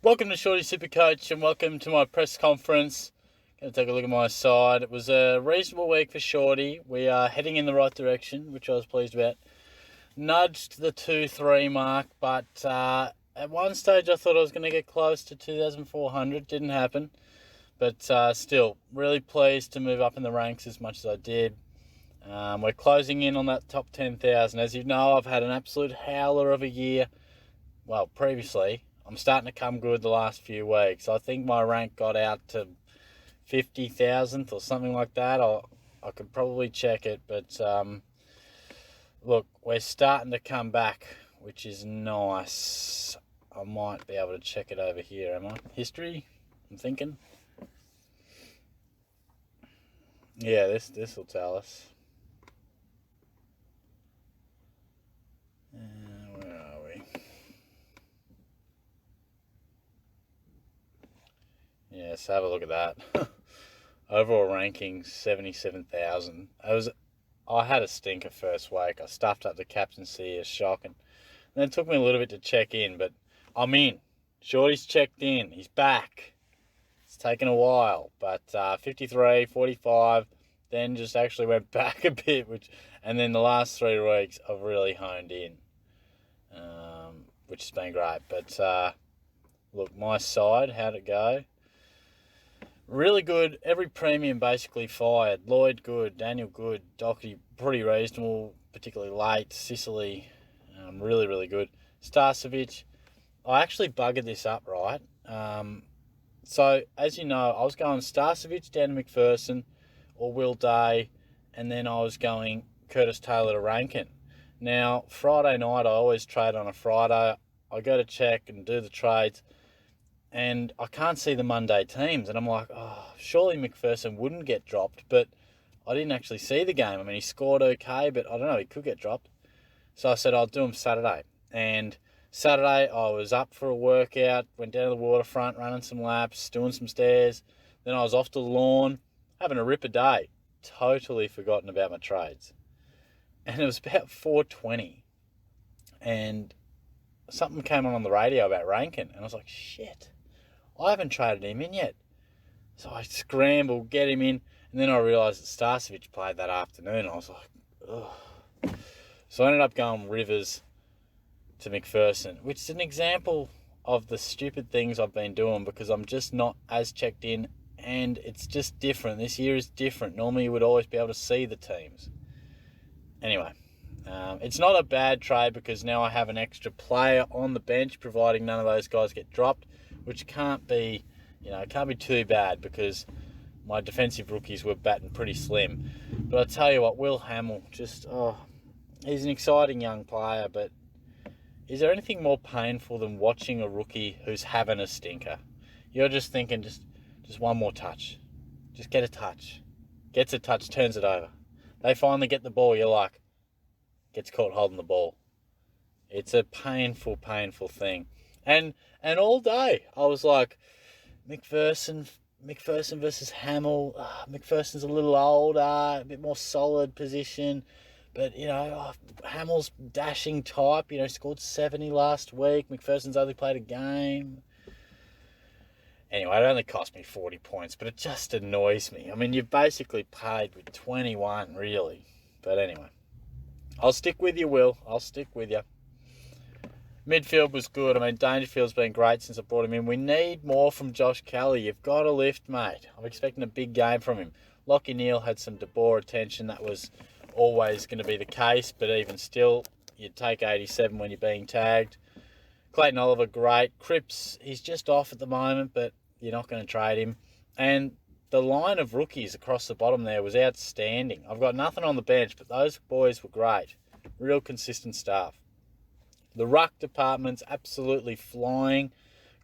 Welcome to Shorty SuperCoach and welcome to my press conference. Going to take a look at my side. It was a reasonable week for Shorty. We are heading in the right direction, which I was pleased about. Nudged the 2-3 mark, but at one stage I thought I was going to get close to 2,400. Didn't happen, but still really pleased to move up in the ranks as much as I did. We're closing in on that top 10,000. As you know, I've had an absolute howler of a year. Well, previously. I'm starting to come good the last few weeks. I think my rank got out to 50,000th or something like that. I could probably check it, but look, we're starting to come back, which is nice. I might be able to check it over here, am I? History, I'm thinking. Yeah, this will tell us. Where are we? Yeah, so have a look at that. Overall ranking 77,000. I had a stinker first week. I stuffed up the captaincy, a shock, and then it took me a little bit to check in, but I'm in. Shorty's checked in. He's back. It's taken a while, but 53, 45, then just actually went back a bit, and then the last 3 weeks I've really honed in, which has been great. But look, my side, how'd it go? Really good. Every premium basically fired. Lloyd good, Daniel good, Doherty pretty reasonable, particularly late. Sicily, really, really good. Starcevic, I actually buggered this up, right? So, as you know, I was going Starcevic down to McPherson or Will Day, and then I was going Curtis Taylor to Rankin. Now, Friday night, I always trade on a Friday. I go to check and do the trades, and I can't see the Monday teams. And I'm like, surely McPherson wouldn't get dropped. But I didn't actually see the game. I mean, he scored okay, but I don't know, he could get dropped. So I said, I'll do him Saturday. And Saturday, I was up for a workout, went down to the waterfront, running some laps, doing some stairs. Then I was off to the lawn, having a ripper day. Totally forgotten about my trades. And it was about 4:20. And something came on the radio about Rankin. And I was like, shit. I haven't traded him in yet. So I scrambled, get him in, and then I realised that Starcevic played that afternoon. I was like, ugh. So I ended up going Rivers to McPherson, which is an example of the stupid things I've been doing because I'm just not as checked in, and it's just different. This year is different. Normally you would always be able to see the teams. Anyway, it's not a bad trade because now I have an extra player on the bench, providing none of those guys get dropped, which can't be, it can't be too bad because my defensive rookies were batting pretty slim. But I tell you what, Will Hamill, he's an exciting young player, but is there anything more painful than watching a rookie who's having a stinker? You're just thinking, just one more touch. Just get a touch. Gets a touch, turns it over. They finally get the ball, you're like, gets caught holding the ball. It's a painful, painful thing. And all day, I was like, McPherson versus Hamill. McPherson's a little older, a bit more solid position. But, Hamill's dashing type, scored 70 last week. McPherson's only played a game. Anyway, it only cost me 40 points, but it just annoys me. I mean, you've basically paid with 21, really. But anyway, I'll stick with you, Will. I'll stick with you. Midfield was good. I mean, Dangerfield's been great since I brought him in. We need more from Josh Kelly. You've got to lift, mate. I'm expecting a big game from him. Lockie Neal had some De Boer attention. That was always going to be the case, but even still, you'd take 87 when you're being tagged. Clayton Oliver, great. Cripps, he's just off at the moment, but you're not going to trade him. And the line of rookies across the bottom there was outstanding. I've got nothing on the bench, but those boys were great. Real consistent stuff. The ruck department's absolutely flying.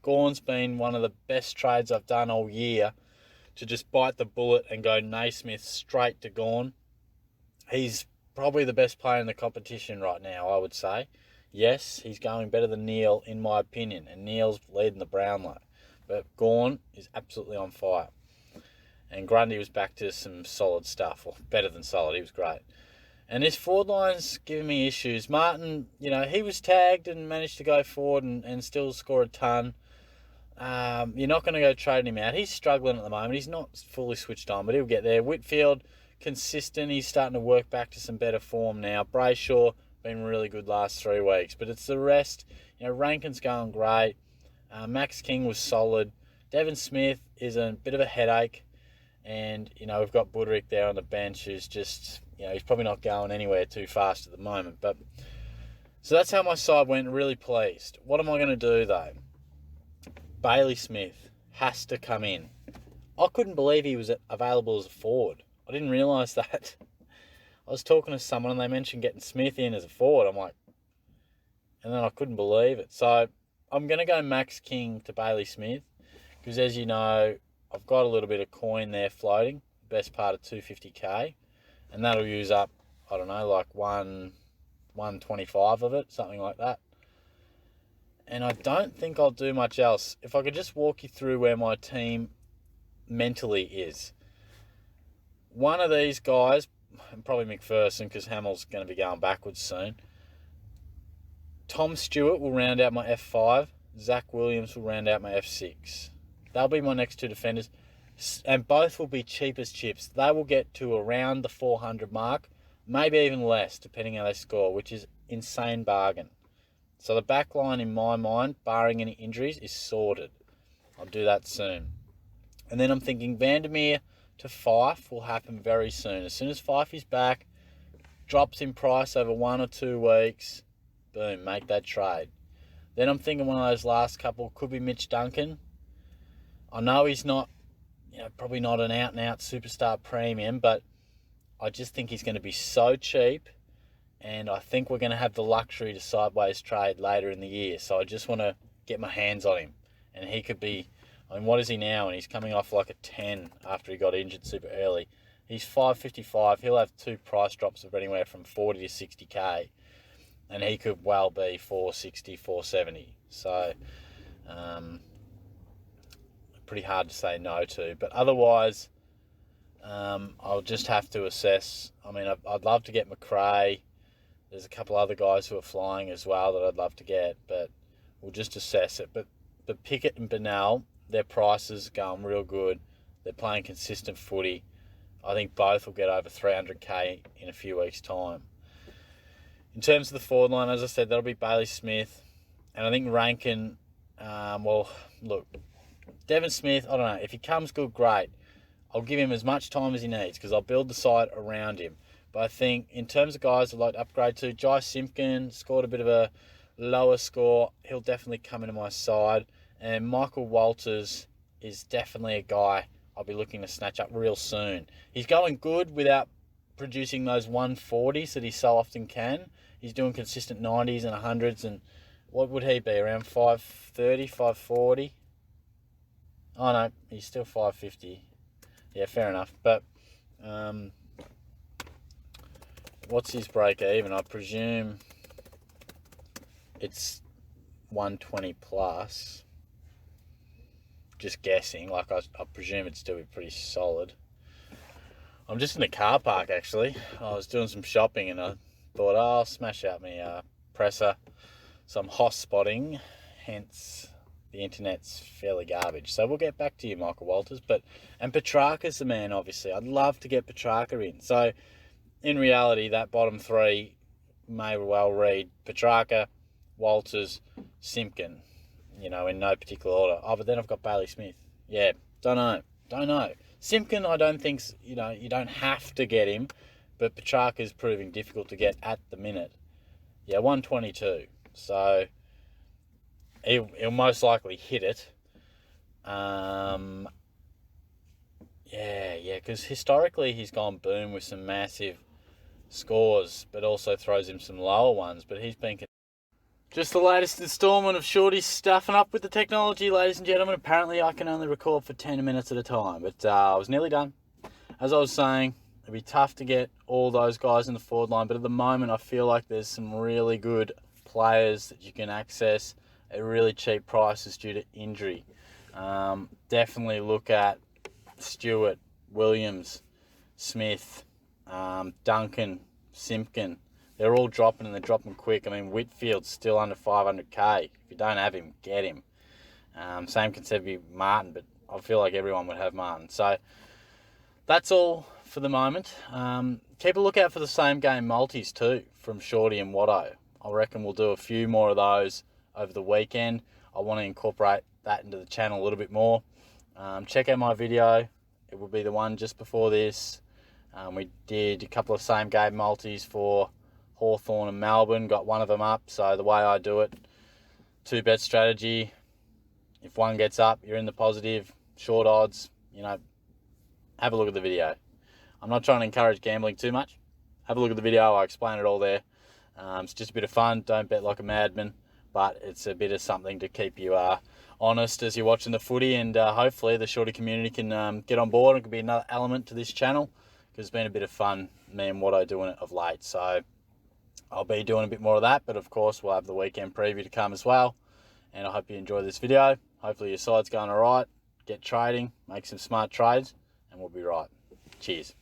Gawn's been one of the best trades I've done all year to just bite the bullet and go Naismith straight to Gawn. He's probably the best player in the competition right now, I would say. Yes, he's going better than Neil, in my opinion, and Neil's leading the Brownlow. But Gawn is absolutely on fire. And Grundy was back to some solid stuff, or better than solid. He was great. And this forward line's giving me issues. Martin, he was tagged and managed to go forward and still score a ton. You're not going to go trading him out. He's struggling at the moment. He's not fully switched on, but he'll get there. Whitfield, consistent. He's starting to work back to some better form now. Brayshaw, been really good last 3 weeks. But it's the rest. Rankin's going great. Max King was solid. Devon Smith is a bit of a headache. And, we've got Budrick there on the bench who's just, he's probably not going anywhere too fast at the moment. But so that's how my side went. Really pleased. What am I going to do, though? Bailey Smith has to come in. I couldn't believe he was available as a forward. I didn't realise that. I was talking to someone and they mentioned getting Smith in as a forward. I'm like, and then I couldn't believe it. So I'm going to go Max King to Bailey Smith because, as you know, I've got a little bit of coin there floating, best part of 250k, and that'll use up, I don't know, like 125 of it, something like that. And I don't think I'll do much else. If I could just walk you through where my team mentally is. One of these guys, and probably McPherson, because Hamill's going to be going backwards soon. Tom Stewart will round out my F5. Zach Williams will round out my F6. They'll be my next 2 defenders. And both will be cheap as chips. They will get to around the 400 mark, maybe even less, depending how they score, which is insane bargain. So the back line, in my mind, barring any injuries, is sorted. I'll do that soon. And then I'm thinking Vandermeer to Fife will happen very soon. As soon as Fife is back, drops in price over 1 or 2 weeks, boom, make that trade. Then I'm thinking one of those last couple could be Mitch Duncan. I know he's not, probably not an out-and-out superstar premium, but I just think he's going to be so cheap, and I think we're going to have the luxury to sideways trade later in the year. So I just want to get my hands on him, and he could be, what is he now? And he's coming off like a 10 after he got injured super early. He's 555. He'll have 2 price drops of anywhere from 40 to 60k, and he could well be 460, 470. So, pretty hard to say no to. But otherwise, I'll just have to assess. I'd love to get McRae. There's a couple other guys who are flying as well that I'd love to get, but we'll just assess it. But Pickett and Bennell, their prices are going real good. They're playing consistent footy. I think both will get over 300k in a few weeks' time. In terms of the forward line, as I said, that'll be Bailey Smith. And I think Rankin, Devon Smith, I don't know. If he comes good, great. I'll give him as much time as he needs because I'll build the side around him. But I think in terms of guys I'd like to upgrade to, Jai Simpkin scored a bit of a lower score. He'll definitely come into my side. And Michael Walters is definitely a guy I'll be looking to snatch up real soon. He's going good without producing those 140s that he so often can. He's doing consistent 90s and 100s. And what would he be? Around 530, 540? Oh, no, he's still 550. Yeah, fair enough. But what's his break even? I presume it's 120 plus. Just guessing. I presume it'd still be pretty solid. I'm just in the car park, actually. I was doing some shopping and I thought, I'll smash out my presser. So I'm hoss spotting, hence the internet's fairly garbage. So we'll get back to you, Michael Walters. And Petrarca's the man, obviously. I'd love to get Petrarca in. So in reality, that bottom 3 may well read Petrarca, Walters, Simpkin, in no particular order. Oh, but then I've got Bailey Smith. Yeah, don't know. Simpkin, I don't think, you don't have to get him, but Petrarca's proving difficult to get at the minute. Yeah, 122. So he'll most likely hit it. Because historically he's gone boom with some massive scores, but also throws him some lower ones. But he's been... Just the latest instalment of Shorty stuffing up with the technology, ladies and gentlemen. Apparently I can only record for 10 minutes at a time, but I was nearly done. As I was saying, it'd be tough to get all those guys in the forward line, but at the moment I feel like there's some really good players that you can access at really cheap prices due to injury. Definitely look at Stewart, Williams, Smith, Duncan, Simpkin. They're all dropping and they're dropping quick. Whitfield's still under 500k. If you don't have him, get him. Same can be Martin, but I feel like everyone would have Martin. So that's all for the moment. Keep a lookout for the same game multis too from Shorty and Watto. I reckon we'll do a few more of those over the weekend. I want to incorporate that into the channel a little bit more. Check out my video. It will be the one just before this. We did a couple of same game multis for Hawthorn and Melbourne. Got one of them up. So the way I do it, 2-bet strategy. If one gets up, you're in the positive. Short odds, have a look at the video. I'm not trying to encourage gambling too much. Have a look at the video. I explain it all there. It's just a bit of fun. Don't bet like a madman, but it's a bit of something to keep you honest as you're watching the footy, and hopefully the Shorty community can get on board. It could be another element to this channel because it's been a bit of fun, me and Watto doing it of late. So I'll be doing a bit more of that, but of course we'll have the weekend preview to come as well. And I hope you enjoy this video. Hopefully your side's going all right. Get trading, make some smart trades, and we'll be right. Cheers.